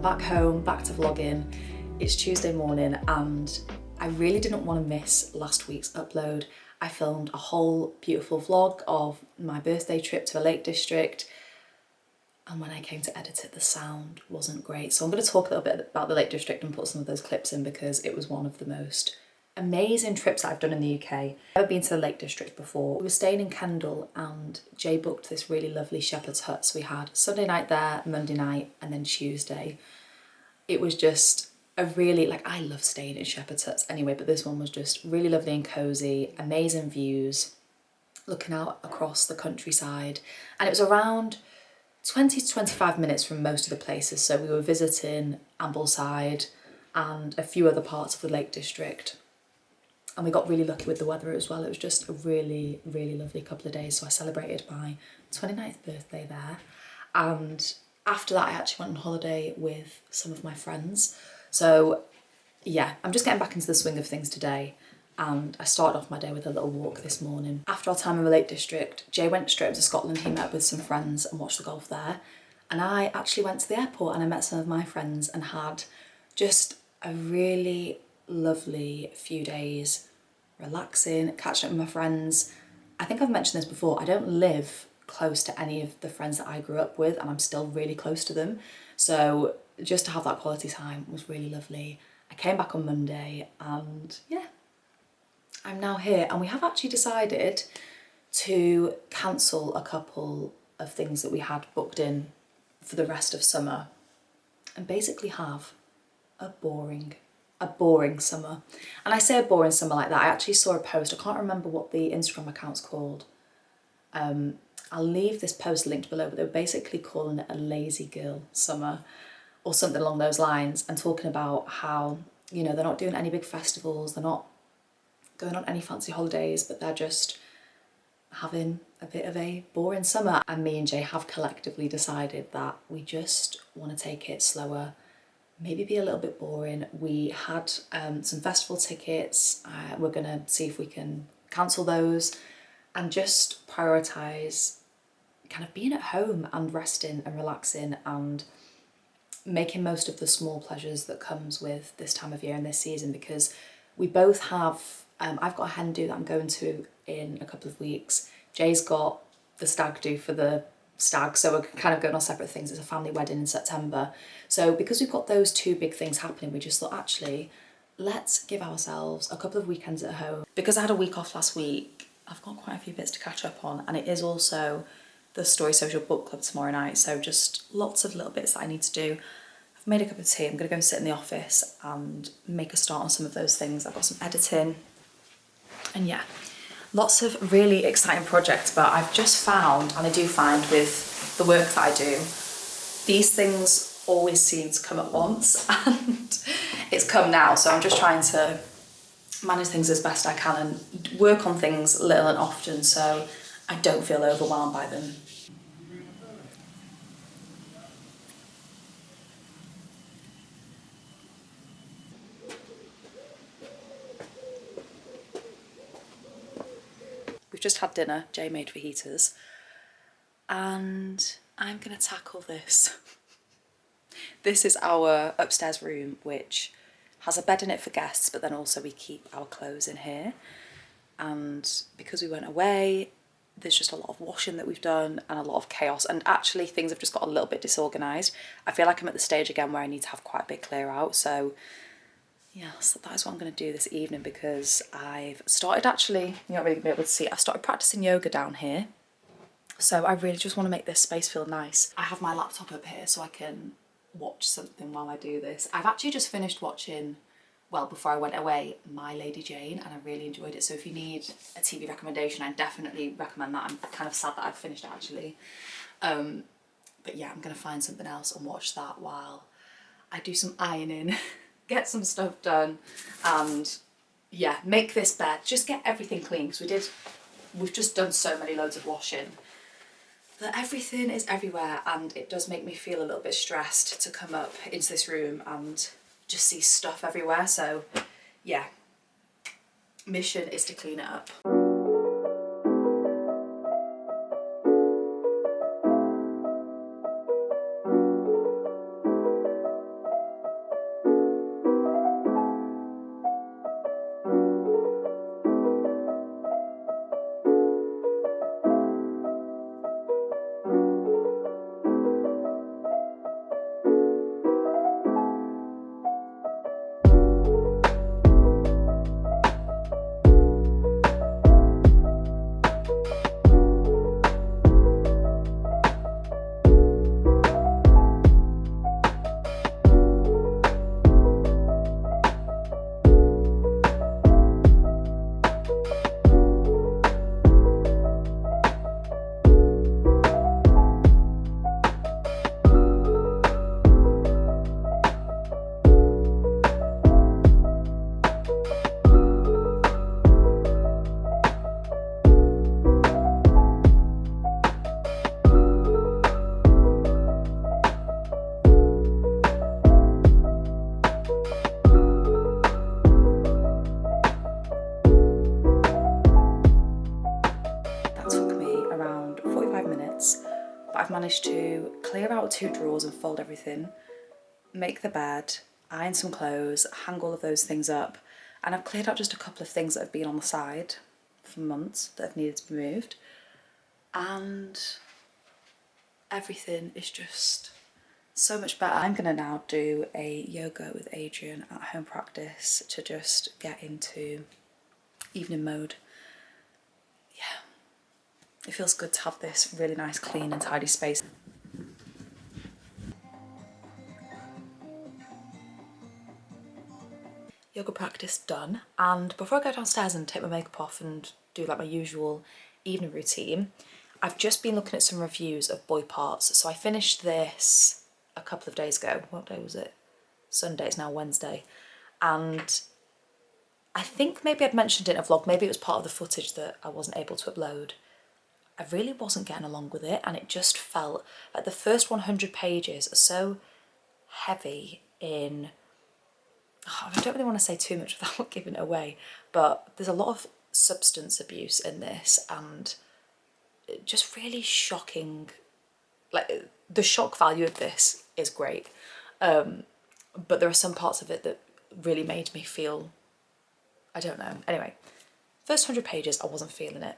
back home, back to vlogging. It's Tuesday morning and I really didn't want to miss last week's upload. I filmed a whole beautiful vlog of my birthday trip to a Lake District, and when I came to edit it, the sound wasn't great. So I'm going to talk a little bit about the Lake District and put some of those clips in because it was one of the most amazing trips that I've done in the UK. I've never been to the Lake District before. We were staying in Kendal and Jay booked this really lovely shepherd's hut. So we had Sunday night there, Monday night, and then Tuesday. It was just a really, I love staying in shepherd's huts anyway, but this one was just really lovely and cozy, amazing views, looking out across the countryside. And it was around 20 to 25 minutes from most of the places. So we were visiting Ambleside and a few other parts of the Lake District. And we got really lucky with the weather as well. It was just a really, really lovely couple of days. So I celebrated my 29th birthday there. And after that, I actually went on holiday with some of my friends. So yeah, I'm just getting back into the swing of things today. And I started off my day with a little walk this morning. After our time in the Lake District, Jay went straight up to Scotland. He met with some friends and watched the golf there. And I actually went to the airport and I met some of my friends and had just a really lovely few days, relaxing, catching up with my friends. I think I've mentioned this before, I don't live close to any of the friends that I grew up with and I'm still really close to them. So just to have that quality time was really lovely. I came back on Monday and yeah, I'm now here, and we have actually decided to cancel a couple of things that we had booked in for the rest of summer and basically have a boring summer. And I say a boring summer like that. I actually saw a post, I can't remember what the Instagram account's called. I'll leave this post linked below, but they were basically calling it a lazy girl summer or something along those lines, and talking about how, you know, they're not doing any big festivals, they're not going on any fancy holidays, but they're just having a bit of a boring summer. And me and Jay have collectively decided that we just want to take it slower, maybe be a little bit boring. We had some festival tickets. We're gonna see if we can cancel those and just prioritise kind of being at home and resting and relaxing and making most of the small pleasures that comes with this time of year and this season, because we both have, I've got a hen do that I'm going to in a couple of weeks. Jay's got the stag do for the stag, so we're kind of going on separate things. It's a family wedding in September. So because we've got those two big things happening, we just thought, actually, let's give ourselves a couple of weekends at home. Because I had a week off last week, I've got quite a few bits to catch up on, and it is also the Story Social Book Club tomorrow night, so just lots of little bits that I need to do. I've made a cup of tea, I'm gonna go and sit in the office and make a start on some of those things. I've got some editing, and yeah, lots of really exciting projects. But I've just found, and I do find with the work that I do, these things always seem to come at once, and it's come now. So I'm just trying to manage things as best I can and work on things little and often so I don't feel overwhelmed by them. We've just had dinner, Jay made fajitas, and I'm gonna tackle this. This is our upstairs room, which has a bed in it for guests, but then also we keep our clothes in here. And because we went away, there's just a lot of washing that we've done and a lot of chaos, and actually things have just got a little bit disorganised. I feel like I'm at the stage again where I need to have quite a big clear out. So yes, that is what I'm going to do this evening, because I've started, actually, you're not really going to be able to see, I've started practising yoga down here. So I really just want to make this space feel nice. I have my laptop up here so I can watch something while I do this. I've actually just finished watching, well, before I went away, My Lady Jane, and I really enjoyed it. So if you need a TV recommendation, I definitely recommend that. I'm kind of sad that I've finished it, actually. But yeah, I'm going to find something else and watch that while I do some ironing, get some stuff done, and yeah, make this bed, just get everything clean, because we've just done so many loads of washing that everything is everywhere, and it does make me feel a little bit stressed to come up into this room and just see stuff everywhere. So yeah, mission is to clean it up. managed to clear out 2 drawers and fold everything, make the bed, iron some clothes, hang all of those things up, and I've cleared out just a couple of things that have been on the side for months that have needed to be moved, and everything is just so much better. I'm gonna now do a yoga with Adrian at home practice to just get into evening mode. Yeah, it feels good to have this really nice, clean and tidy space. Yoga practice done, and before I go downstairs and take my makeup off and do like my usual evening routine, I've just been looking at some reviews of boy parts. So I finished this a couple of days ago. What day was it? Sunday, it's now Wednesday. And I think maybe I'd mentioned it in a vlog, maybe it was part of the footage that I wasn't able to upload. I really wasn't getting along with it, and it just felt like the first 100 pages are so heavy in, I don't really want to say too much without giving it away, but there's a lot of substance abuse in this and just really shocking. Like, the shock value of this is great, but there are some parts of it that really made me feel, I don't know. Anyway, first 100 pages I wasn't feeling it.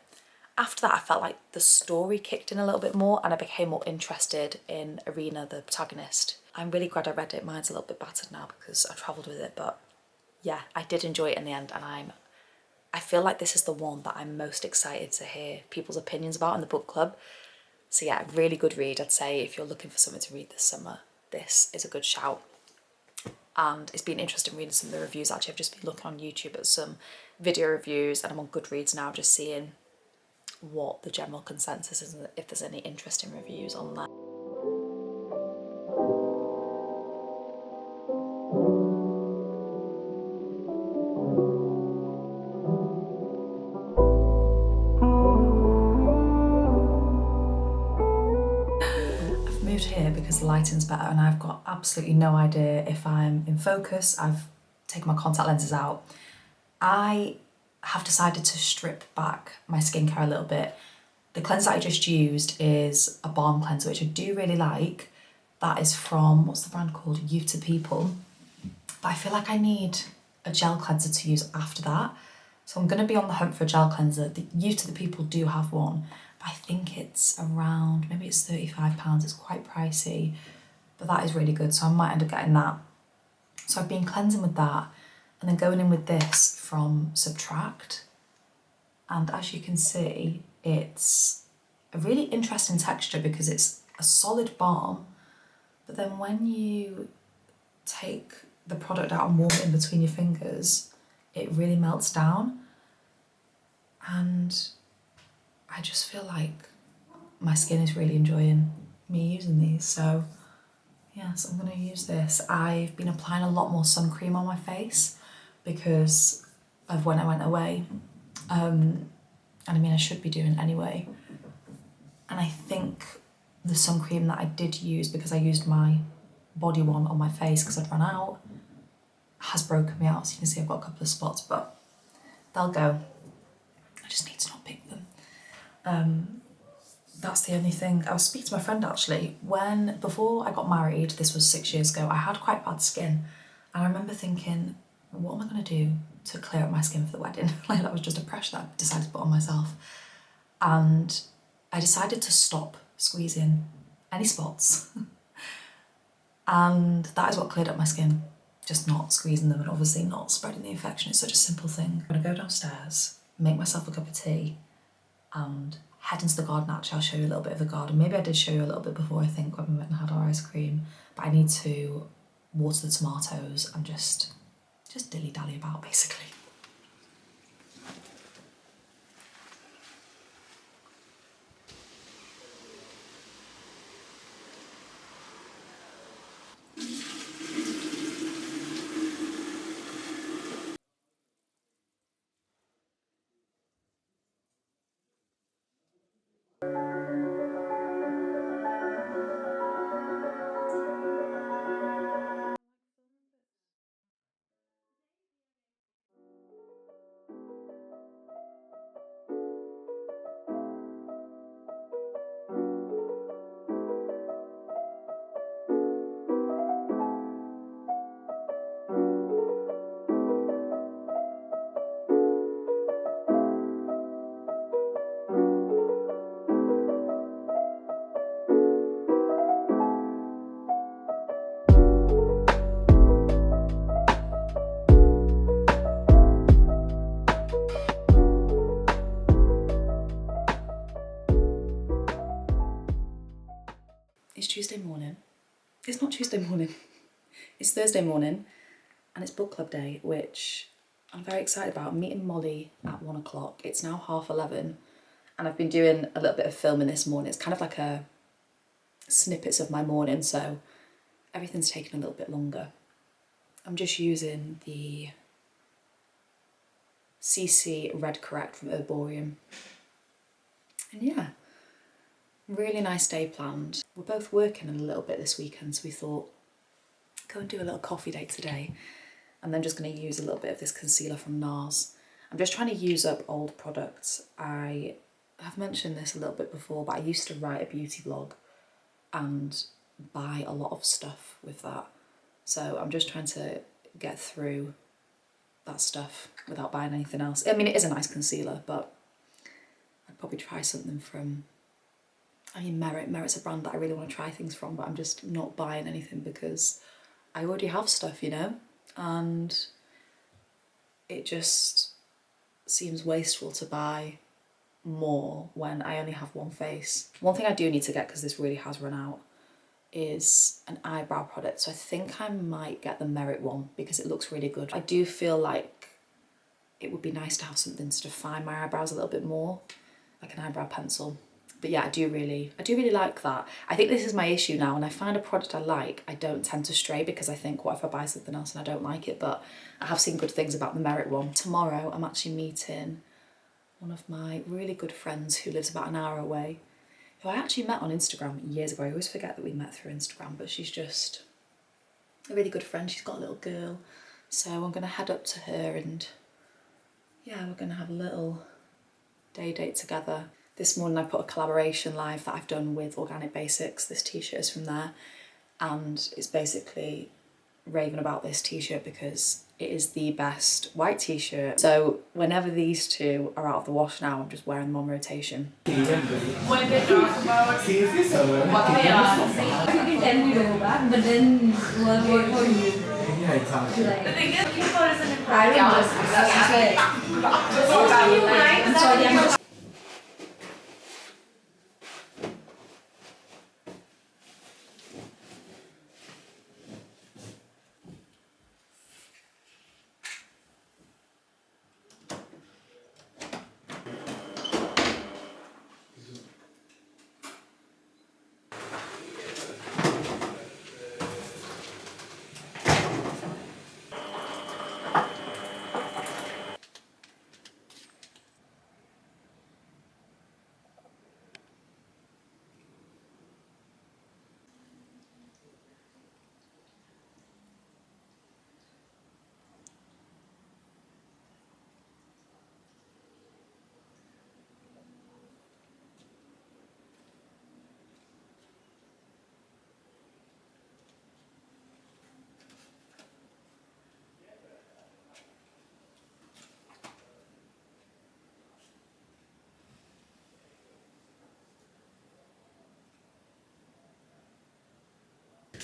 After that I felt like the story kicked in a little bit more and I became more interested in Irina, the protagonist. I'm really glad I read it. Mine's a little bit battered now because I travelled with it, but yeah, I did enjoy it in the end, and I feel like this is the one that I'm most excited to hear people's opinions about in the book club. So yeah, really good read. I'd say if you're looking for something to read this summer, this is a good shout. And it's been interesting reading some of the reviews. Actually, I've just been looking on YouTube at some video reviews, and I'm on Goodreads now just seeing what the general consensus is and if there's any interesting reviews on that. I've moved here because the lighting's better and I've got absolutely no idea if I'm in focus. I've taken my contact lenses out. I have decided to strip back my skincare a little bit. The cleanser I just used is a balm cleanser, which I do really like. That is from, what's the brand called? Youth to People. But I feel like I need a gel cleanser to use after that. So I'm going to be on the hunt for a gel cleanser. The Youth to the People do have one, but I think it's around, maybe it's £35. It's quite pricey, but that is really good. So I might end up getting that. So I've been cleansing with that and then going in with this from Subtract. And as you can see, it's a really interesting texture because it's a solid balm, but then when you take the product out and warm it in between your fingers, it really melts down. And I just feel like my skin is really enjoying me using these. So yes, I'm gonna use this. I've been applying a lot more sun cream on my face because of when I went away. And I mean, I should be doing it anyway. And I think the sun cream that I did use, because I used my body one on my face because I'd run out, has broken me out. So you can see I've got a couple of spots, but they'll go. I just need to not pick them. That's the only thing. I was speaking to my friend actually. Before I got married, this was 6 years ago, I had quite bad skin. And I remember thinking, what am I gonna do to clear up my skin for the wedding? Like, that was just a pressure that I decided to put on myself. And I decided to stop squeezing any spots. And that is what cleared up my skin. Just not squeezing them and obviously not spreading the infection. It's such a simple thing. I'm gonna go downstairs, make myself a cup of tea and head into the garden. Actually, I'll show you a little bit of the garden. Maybe I did show you a little bit before, I think, when we went and had our ice cream, but I need to water the tomatoes and just dilly-dally about, basically. Tuesday morning. It's not Tuesday morning. It's Thursday morning and it's book club day, which I'm very excited about. I'm meeting Molly at 1 o'clock. It's now 11:30 and I've been doing a little bit of filming this morning. It's kind of like a snippets of my morning, so everything's taking a little bit longer. I'm just using the CC Red Correct from Herborium. And yeah, really nice day planned. We're both working a little bit this weekend, so we thought, go and do a little coffee date today. I'm then just going to use a little bit of this concealer from NARS. I'm just trying to use up old products. I have mentioned this a little bit before, but I used to write a beauty blog and buy a lot of stuff with that. So I'm just trying to get through that stuff without buying anything else. I mean, it is a nice concealer, but I'd probably try something from, I mean, Merit's a brand that I really want to try things from, but I'm just not buying anything because I already have stuff, you know? And it just seems wasteful to buy more when I only have one face. One thing I do need to get, because this really has run out, is an eyebrow product. So I think I might get the Merit one because it looks really good. I do feel like it would be nice to have something to define my eyebrows a little bit more, like an eyebrow pencil. But yeah, I do really like that. I think this is my issue now. When I find a product I like, I don't tend to stray because I think, what if I buy something else and I don't like it? But I have seen good things about the Merit one. Tomorrow I'm actually meeting one of my really good friends who lives about an hour away, who I actually met on Instagram years ago. I always forget that we met through Instagram, but she's just a really good friend. She's got a little girl. So I'm gonna head up to her and yeah, we're gonna have a little day date together. This morning I put a collaboration live that I've done with Organic Basics. This t-shirt is from there and it's basically raving about this t-shirt because it is the best white t-shirt. So whenever these two are out of the wash now, I'm just wearing them on rotation. When they talk about what they are, tell me about, but then what for you? The thing is, looking for is an I'm sorry.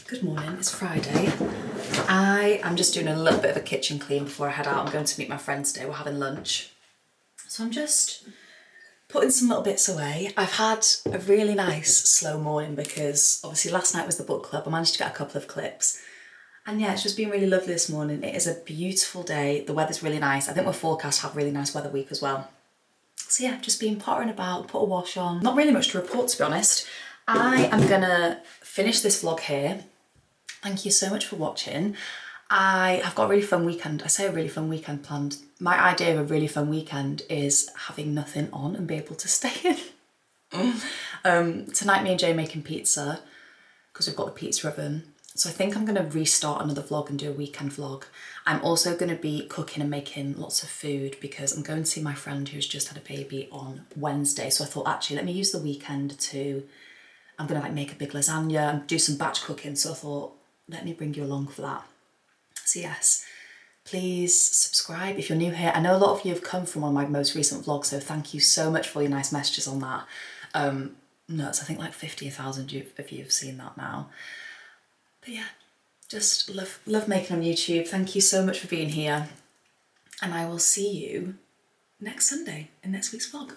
Good morning, it's Friday. I am just doing a little bit of a kitchen clean before I head out. I'm going to meet my friends today, we're having lunch. So I'm just putting some little bits away. I've had a really nice slow morning because obviously last night was the book club. I managed to get a couple of clips. And yeah, it's just been really lovely this morning. It is a beautiful day. The weather's really nice. I think we're forecast to have a really nice weather week as well. So yeah, just been pottering about, put a wash on. Not really much to report, to be honest. I am gonna finish this vlog here. Thank you so much for watching. I have got a really fun weekend. I say a really fun weekend planned. My idea of a really fun weekend is having nothing on and be able to stay in. Tonight me and Jay are making pizza because we've got the pizza oven. So I think I'm gonna restart another vlog and do a weekend vlog. I'm also gonna be cooking and making lots of food because I'm going to see my friend who's just had a baby on Wednesday. So I thought, actually, let me use the weekend to, I'm gonna like make a big lasagna and do some batch cooking. So I thought, let me bring you along for that. So yes, please subscribe if you're new here. I know a lot of you have come from one of my most recent vlogs, so thank you so much for your nice messages on that. Nuts, I think like 50,000 of you have seen that now. But yeah, just love making on YouTube. Thank you so much for being here. And I will see you next Sunday in next week's vlog.